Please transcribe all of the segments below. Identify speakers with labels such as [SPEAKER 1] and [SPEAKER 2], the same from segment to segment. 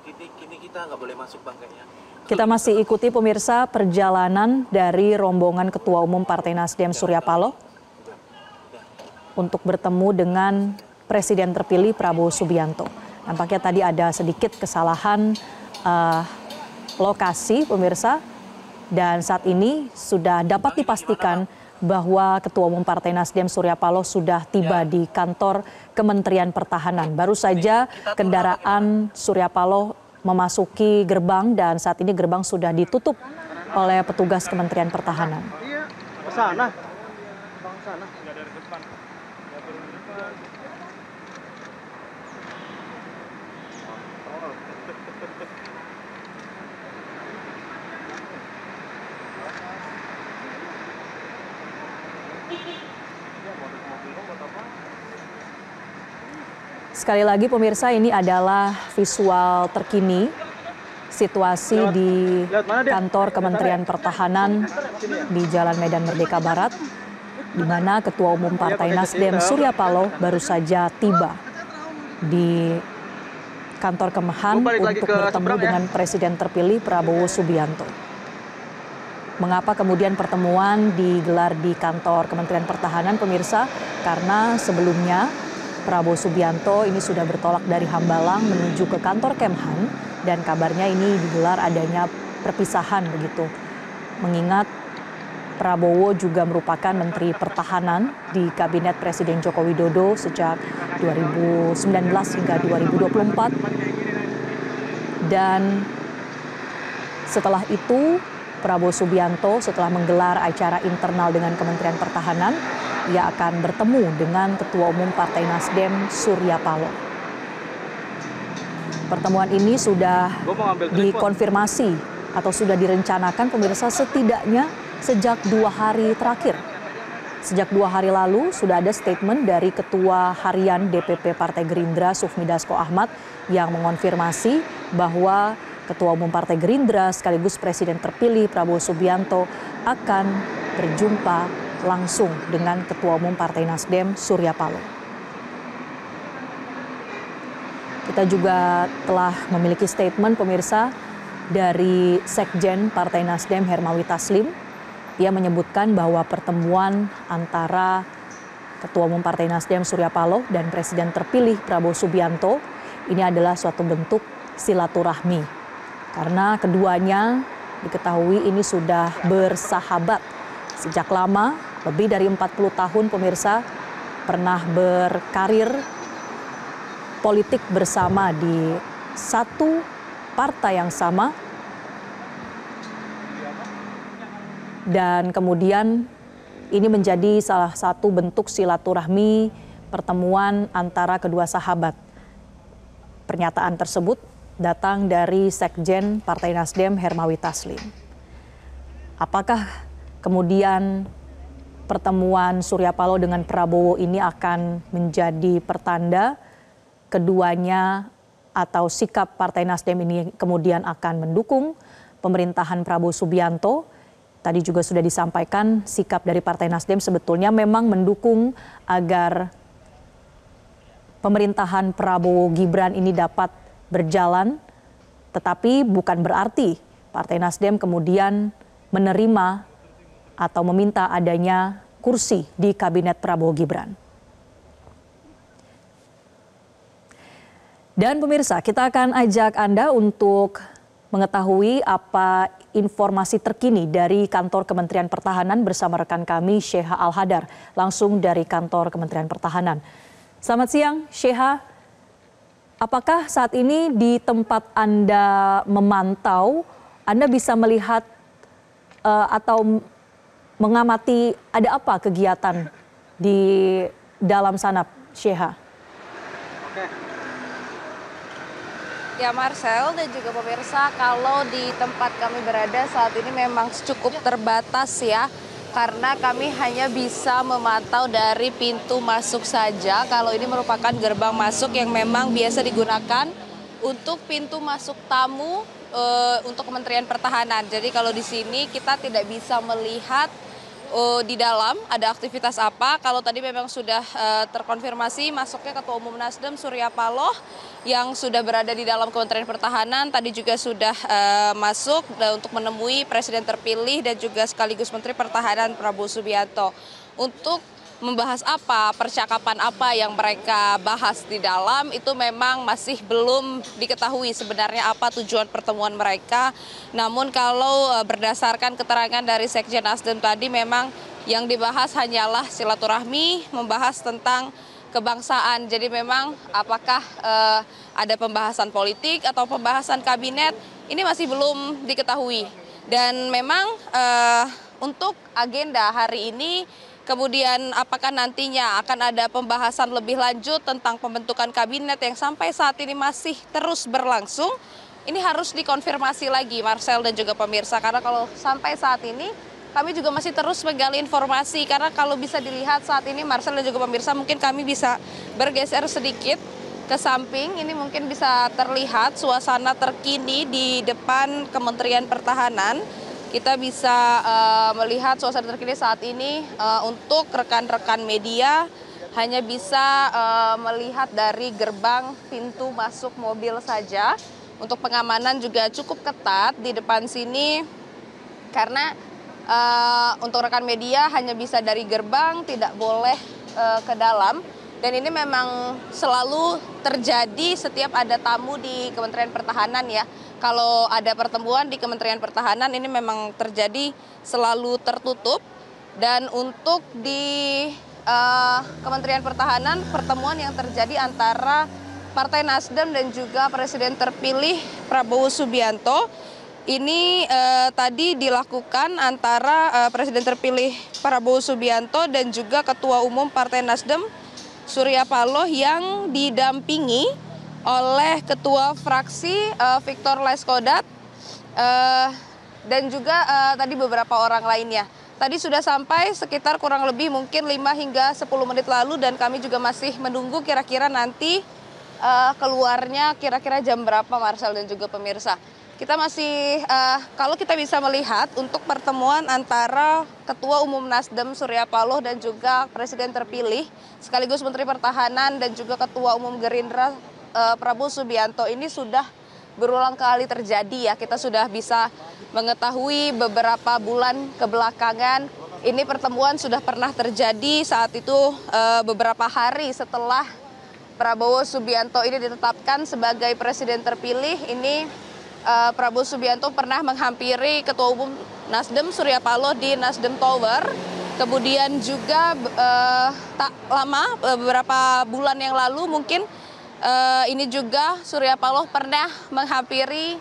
[SPEAKER 1] Kini kita nggak boleh masuk Bang kayaknya.
[SPEAKER 2] Kita masih ikuti pemirsa perjalanan dari rombongan Ketua Umum Partai Nasdem Surya Paloh untuk bertemu dengan Presiden terpilih Prabowo Subianto. Nampaknya tadi ada sedikit kesalahan lokasi pemirsa, dan saat ini sudah dapat dipastikan bahwa Ketua Umum Partai Nasdem Surya Paloh sudah tiba di kantor Kementerian Pertahanan. Baru saja kendaraan Surya Paloh memasuki gerbang dan saat ini gerbang sudah ditutup oleh petugas Kementerian Pertahanan.
[SPEAKER 3] Sana.
[SPEAKER 2] Sekali lagi pemirsa, ini adalah visual terkini situasi di kantor Kementerian Pertahanan di Jalan Medan Merdeka Barat, di mana Ketua Umum Partai Nasdem Surya Paloh baru saja tiba di kantor Kemenhan untuk bertemu dengan Presiden terpilih Prabowo Subianto. Mengapa kemudian pertemuan digelar di kantor Kementerian Pertahanan pemirsa? Karena sebelumnya Prabowo Subianto ini sudah bertolak dari Hambalang menuju ke kantor Kemhan dan kabarnya ini digelar adanya perpisahan begitu. Mengingat Prabowo juga merupakan Menteri Pertahanan di Kabinet Presiden Joko Widodo sejak 2019 hingga 2024. Dan setelah itu Prabowo Subianto setelah menggelar acara internal dengan Kementerian Pertahanan, ia akan bertemu dengan Ketua Umum Partai Nasdem Surya Paloh. Pertemuan ini sudah dikonfirmasi atau sudah direncanakan pemirsa setidaknya sejak 2 hari terakhir. Sejak 2 hari lalu sudah ada statement dari Ketua Harian DPP Partai Gerindra Sufmi Dasko Ahmad yang mengonfirmasi bahwa Ketua Umum Partai Gerindra sekaligus Presiden terpilih Prabowo Subianto akan berjumpa langsung dengan Ketua Umum Partai Nasdem Surya Paloh. Kita juga telah memiliki statement pemirsa dari Sekjen Partai Nasdem Hermawi Taslim. Ia menyebutkan bahwa pertemuan antara Ketua Umum Partai Nasdem Surya Paloh dan Presiden terpilih Prabowo Subianto ini adalah suatu bentuk silaturahmi. Karena keduanya diketahui ini sudah bersahabat sejak lama, lebih dari 40 tahun pemirsa, pernah berkarir politik bersama di satu partai yang sama. Dan kemudian ini menjadi salah satu bentuk silaturahmi pertemuan antara kedua sahabat. Pernyataan tersebut datang dari Sekjen Partai Nasdem Hermawi Taslim. Apakah kemudian pertemuan Surya Paloh dengan Prabowo ini akan menjadi pertanda keduanya atau sikap Partai Nasdem ini kemudian akan mendukung pemerintahan Prabowo Subianto? Tadi juga sudah disampaikan sikap dari Partai Nasdem sebetulnya memang mendukung agar pemerintahan Prabowo Gibran ini dapat berjalan, tetapi bukan berarti Partai Nasdem kemudian menerima atau meminta adanya kursi di Kabinet Prabowo Gibran. Dan pemirsa, kita akan ajak Anda untuk mengetahui apa informasi terkini dari kantor Kementerian Pertahanan bersama rekan kami Sheha Al-Hadar, langsung dari kantor Kementerian Pertahanan. Selamat siang Sheha. Apakah saat ini di tempat Anda memantau, Anda bisa melihat atau mengamati ada apa kegiatan di dalam sana, Sheha?
[SPEAKER 4] Ya Marcel dan juga pemirsa, kalau di tempat kami berada saat ini memang cukup terbatas ya. Karena kami hanya bisa memantau dari pintu masuk saja. Kalau ini merupakan gerbang masuk yang memang biasa digunakan untuk pintu masuk tamu untuk Kementerian Pertahanan. Jadi kalau di sini kita tidak bisa melihat di dalam ada aktivitas apa. Kalau tadi memang sudah terkonfirmasi masuknya Ketua Umum Nasdem Surya Paloh yang sudah berada di dalam Kementerian Pertahanan, tadi juga sudah masuk untuk menemui Presiden terpilih dan juga sekaligus Menteri Pertahanan Prabowo Subianto untuk membahas apa, percakapan apa yang mereka bahas di dalam itu memang masih belum diketahui sebenarnya apa tujuan pertemuan mereka. Namun kalau berdasarkan keterangan dari Sekjen Nasdem tadi memang yang dibahas hanyalah silaturahmi, membahas tentang kebangsaan. Jadi memang apakah ada pembahasan politik atau pembahasan kabinet ini masih belum diketahui. Dan memang untuk agenda hari ini, kemudian apakah nantinya akan ada pembahasan lebih lanjut tentang pembentukan kabinet yang sampai saat ini masih terus berlangsung, ini harus dikonfirmasi lagi Marcel dan juga pemirsa. Karena kalau sampai saat ini kami juga masih terus menggali informasi. Karena kalau bisa dilihat saat ini Marcel dan juga pemirsa, mungkin kami bisa bergeser sedikit ke samping. Ini mungkin bisa terlihat suasana terkini di depan Kementerian Pertahanan. Kita bisa melihat suasana terkini saat ini untuk rekan-rekan media hanya bisa melihat dari gerbang pintu masuk mobil saja. Untuk pengamanan juga cukup ketat di depan sini karena untuk rekan media hanya bisa dari gerbang, tidak boleh ke dalam. Dan ini memang selalu terjadi setiap ada tamu di Kementerian Pertahanan ya. Kalau ada pertemuan di Kementerian Pertahanan ini memang terjadi selalu tertutup. Dan untuk di Kementerian Pertahanan pertemuan yang terjadi antara Partai Nasdem dan juga Presiden terpilih Prabowo Subianto ini tadi dilakukan antara Presiden terpilih Prabowo Subianto dan juga Ketua Umum Partai Nasdem Surya Paloh yang didampingi oleh Ketua Fraksi Victor Laiskodat dan juga tadi beberapa orang lainnya. Tadi sudah sampai sekitar kurang lebih mungkin 5 hingga 10 menit lalu dan kami juga masih menunggu kira-kira nanti keluarnya kira-kira jam berapa Marcel dan juga pemirsa. Kita masih, kalau kita bisa melihat untuk pertemuan antara Ketua Umum Nasdem Surya Paloh dan juga Presiden terpilih sekaligus Menteri Pertahanan dan juga Ketua Umum Gerindra Prabowo Subianto ini sudah berulang kali terjadi ya. Kita sudah bisa mengetahui beberapa bulan kebelakangan ini pertemuan sudah pernah terjadi saat itu beberapa hari setelah Prabowo Subianto ini ditetapkan sebagai Presiden terpilih. Ini Prabowo Subianto pernah menghampiri Ketua Umum Nasdem Surya Paloh di Nasdem Tower. Kemudian juga tak lama beberapa bulan yang lalu mungkin ini juga Surya Paloh pernah menghampiri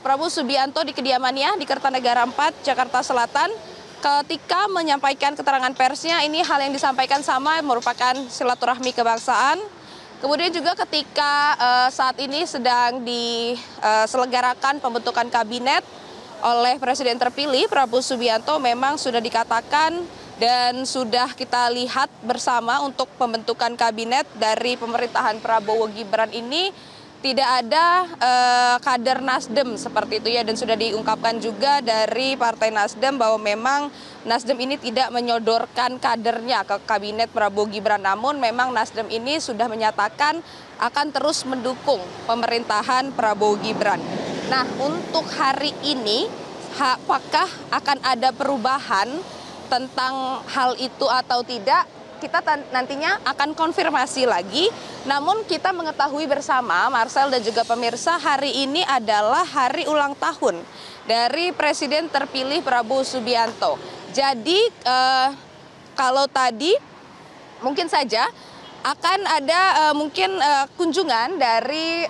[SPEAKER 4] Prabowo Subianto di kediamannya di Kertanegara 4, Jakarta Selatan. Ketika menyampaikan keterangan persnya, ini hal yang disampaikan sama merupakan silaturahmi kebangsaan. Kemudian juga ketika saat ini sedang diselenggarakan pembentukan kabinet oleh Presiden terpilih Prabowo Subianto, memang sudah dikatakan dan sudah kita lihat bersama untuk pembentukan kabinet dari pemerintahan Prabowo Gibran ini tidak ada kader Nasdem seperti itu ya, dan sudah diungkapkan juga dari Partai Nasdem bahwa memang Nasdem ini tidak menyodorkan kadernya ke kabinet Prabowo Gibran, namun memang Nasdem ini sudah menyatakan akan terus mendukung pemerintahan Prabowo Gibran. Nah, untuk hari ini apakah akan ada perubahan tentang hal itu atau tidak? Kita nantinya akan konfirmasi lagi. Namun kita mengetahui bersama Marcel dan juga pemirsa, hari ini adalah hari ulang tahun dari Presiden terpilih Prabowo Subianto. Jadi kalau tadi mungkin saja akan ada mungkin kunjungan dari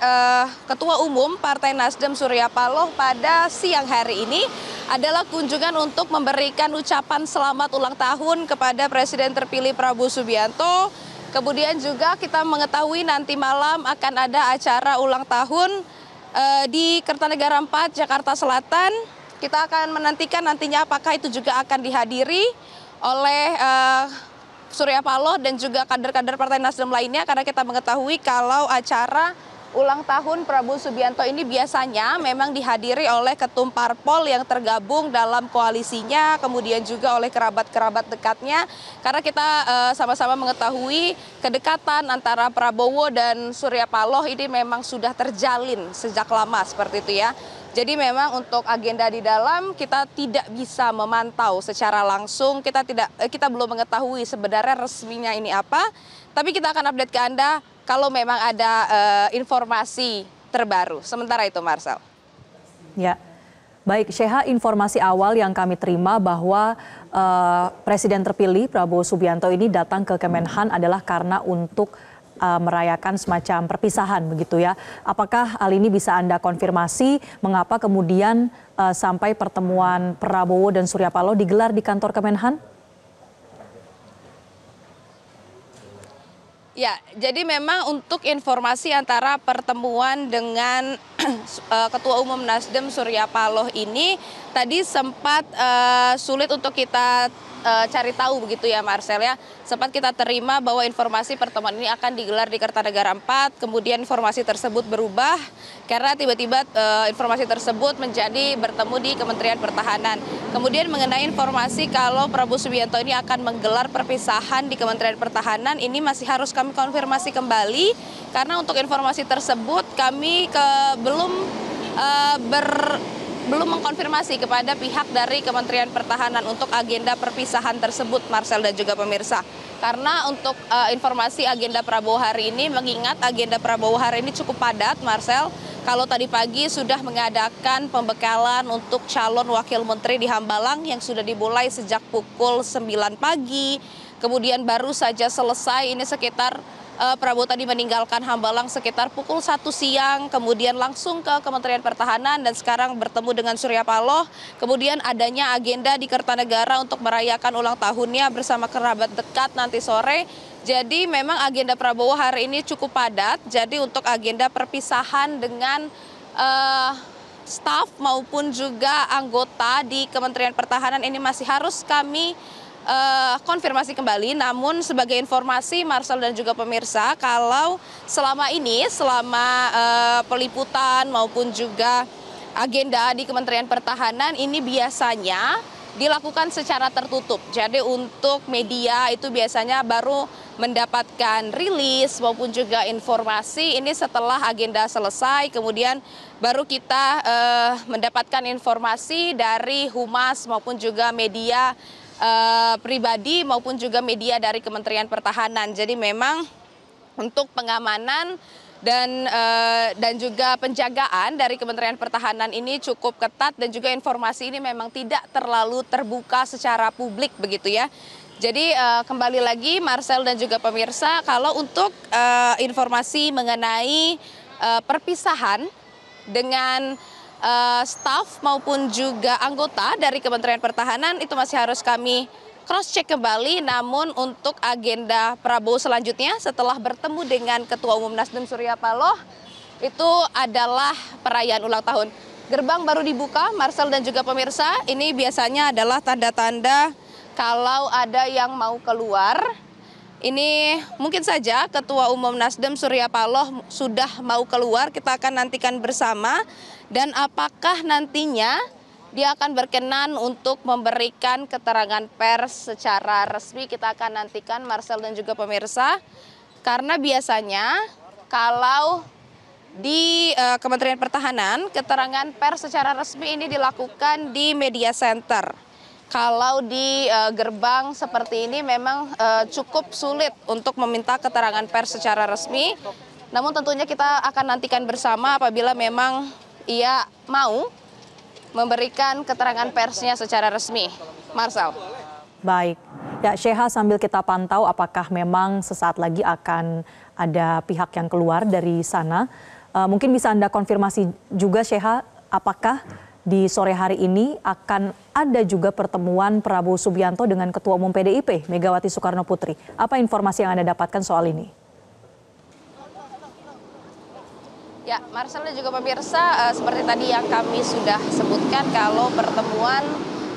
[SPEAKER 4] Ketua Umum Partai Nasdem Surya Paloh pada siang hari ini adalah kunjungan untuk memberikan ucapan selamat ulang tahun kepada Presiden terpilih Prabowo Subianto. Kemudian juga kita mengetahui nanti malam akan ada acara ulang tahun di Kertanegara 4, Jakarta Selatan. Kita akan menantikan nantinya apakah itu juga akan dihadiri oleh Surya Paloh dan juga kader-kader Partai Nasdem lainnya, karena kita mengetahui kalau acara ulang tahun Prabowo Subianto ini biasanya memang dihadiri oleh ketum parpol yang tergabung dalam koalisinya, kemudian juga oleh kerabat-kerabat dekatnya. Karena kita sama-sama mengetahui kedekatan antara Prabowo dan Surya Paloh ini memang sudah terjalin sejak lama seperti itu ya. Jadi memang untuk agenda di dalam kita tidak bisa memantau secara langsung, kita belum mengetahui sebenarnya resminya ini apa, tapi kita akan update ke Anda kalau memang ada informasi terbaru. Sementara itu, Marcel.
[SPEAKER 2] Ya, baik Sheha, informasi awal yang kami terima bahwa Presiden terpilih Prabowo Subianto ini datang ke Kemenhan adalah karena untuk merayakan semacam perpisahan begitu ya. Apakah hal ini bisa Anda konfirmasi mengapa kemudian sampai pertemuan Prabowo dan Surya Paloh digelar di kantor Kemenhan?
[SPEAKER 4] Ya, jadi memang untuk informasi antara pertemuan dengan Ketua Umum Nasdem Surya Paloh ini tadi sempat sulit untuk kita cari tahu begitu ya Marcel ya. Sempat kita terima bahwa informasi pertemuan ini akan digelar di Kertanegara 4, kemudian informasi tersebut berubah karena tiba-tiba informasi tersebut menjadi bertemu di Kementerian Pertahanan. Kemudian mengenai informasi kalau Prabowo Subianto ini akan menggelar perpisahan di Kementerian Pertahanan, ini masih harus kami konfirmasi kembali karena untuk informasi tersebut kami belum mengkonfirmasi kepada pihak dari Kementerian Pertahanan untuk agenda perpisahan tersebut, Marcel dan juga pemirsa. Karena untuk informasi agenda Prabowo hari ini, mengingat agenda Prabowo hari ini cukup padat, Marcel. Kalau tadi pagi sudah mengadakan pembekalan untuk calon wakil menteri di Hambalang yang sudah dimulai sejak pukul 9 pagi. Kemudian baru saja selesai ini sekitar Prabowo tadi meninggalkan Hambalang sekitar pukul 1 siang, kemudian langsung ke Kementerian Pertahanan dan sekarang bertemu dengan Surya Paloh. Kemudian adanya agenda di Kertanegara untuk merayakan ulang tahunnya bersama kerabat dekat nanti sore. Jadi memang agenda Prabowo hari ini cukup padat. Jadi untuk agenda perpisahan dengan staf maupun juga anggota di Kementerian Pertahanan ini masih harus kami konfirmasi kembali. Namun sebagai informasi Marcel dan juga pemirsa, kalau selama peliputan maupun juga agenda di Kementerian Pertahanan ini biasanya dilakukan secara tertutup. Jadi untuk media itu biasanya baru mendapatkan rilis maupun juga informasi ini setelah agenda selesai, kemudian baru kita mendapatkan informasi dari humas maupun juga media pribadi maupun juga media dari Kementerian Pertahanan. Jadi memang untuk pengamanan dan juga penjagaan dari Kementerian Pertahanan ini cukup ketat dan juga informasi ini memang tidak terlalu terbuka secara publik begitu ya. Jadi kembali lagi Marcel dan juga pemirsa, kalau untuk informasi mengenai perpisahan dengan staf maupun juga anggota dari Kementerian Pertahanan itu masih harus kami cross-check kembali. Namun untuk agenda Prabowo selanjutnya setelah bertemu dengan Ketua Umum Nasdem Surya Paloh itu adalah perayaan ulang tahun. Gerbang baru dibuka, Marcel dan juga pemirsa, ini biasanya adalah tanda-tanda kalau ada yang mau keluar. Ini mungkin saja Ketua Umum Nasdem Surya Paloh sudah mau keluar, kita akan nantikan bersama. Dan apakah nantinya dia akan berkenan untuk memberikan keterangan pers secara resmi, kita akan nantikan Marcel dan juga pemirsa. Karena biasanya kalau di Kementerian Pertahanan keterangan pers secara resmi ini dilakukan di media center. Kalau di gerbang seperti ini memang cukup sulit untuk meminta keterangan pers secara resmi. Namun tentunya kita akan nantikan bersama apabila memang ia mau memberikan keterangan persnya secara resmi. Marcel.
[SPEAKER 2] Baik. Ya, Sheha, sambil kita pantau apakah memang sesaat lagi akan ada pihak yang keluar dari sana. Mungkin bisa Anda konfirmasi juga Sheha, apakah di sore hari ini akan ada juga pertemuan Prabowo Subianto dengan Ketua Umum PDIP, Megawati Soekarno Putri. Apa informasi yang Anda dapatkan soal ini?
[SPEAKER 4] Ya, Marcel dan juga pemirsa, seperti tadi yang kami sudah sebutkan,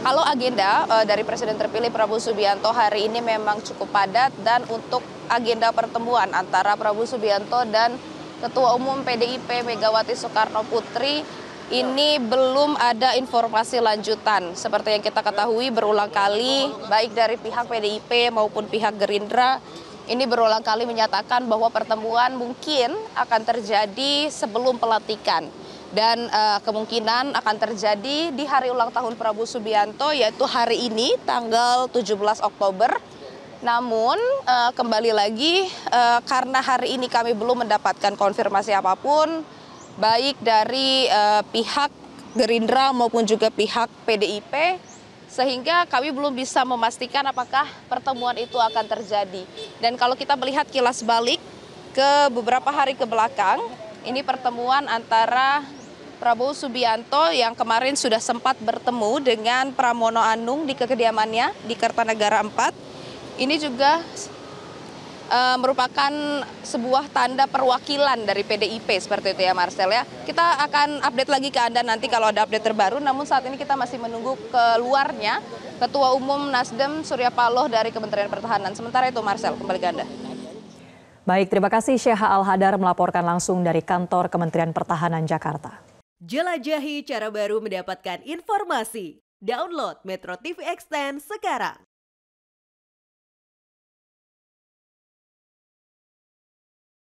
[SPEAKER 4] kalau agenda dari Presiden terpilih Prabowo Subianto hari ini memang cukup padat, dan untuk agenda pertemuan antara Prabowo Subianto dan Ketua Umum PDIP Megawati Soekarno Putri, ini belum ada informasi lanjutan. Seperti yang kita ketahui berulang kali, baik dari pihak PDIP maupun pihak Gerindra, ini berulang kali menyatakan bahwa pertemuan mungkin akan terjadi sebelum pelantikan. Dan kemungkinan akan terjadi di hari ulang tahun Prabowo Subianto, yaitu hari ini, tanggal 17 Oktober. Namun kembali lagi, karena hari ini kami belum mendapatkan konfirmasi apapun, baik dari pihak Gerindra maupun juga pihak PDIP, sehingga kami belum bisa memastikan apakah pertemuan itu akan terjadi. Dan kalau kita melihat kilas balik ke beberapa hari ke belakang, ini pertemuan antara Prabowo Subianto yang kemarin sudah sempat bertemu dengan Pramono Anung di kediamannya di Kertanegara 4. Ini juga merupakan sebuah tanda perwakilan dari PDIP seperti itu ya Marcel ya. Kita akan update lagi ke Anda nanti kalau ada update terbaru, namun saat ini kita masih menunggu keluarnya Ketua Umum Nasdem Surya Paloh dari Kementerian Pertahanan. Sementara itu Marcel, kembali ke Anda.
[SPEAKER 2] Baik, terima kasih Syekha Al-Hadar melaporkan langsung dari kantor Kementerian Pertahanan Jakarta.
[SPEAKER 3] Jelajahi cara baru mendapatkan informasi. Download Metro TV Extend sekarang.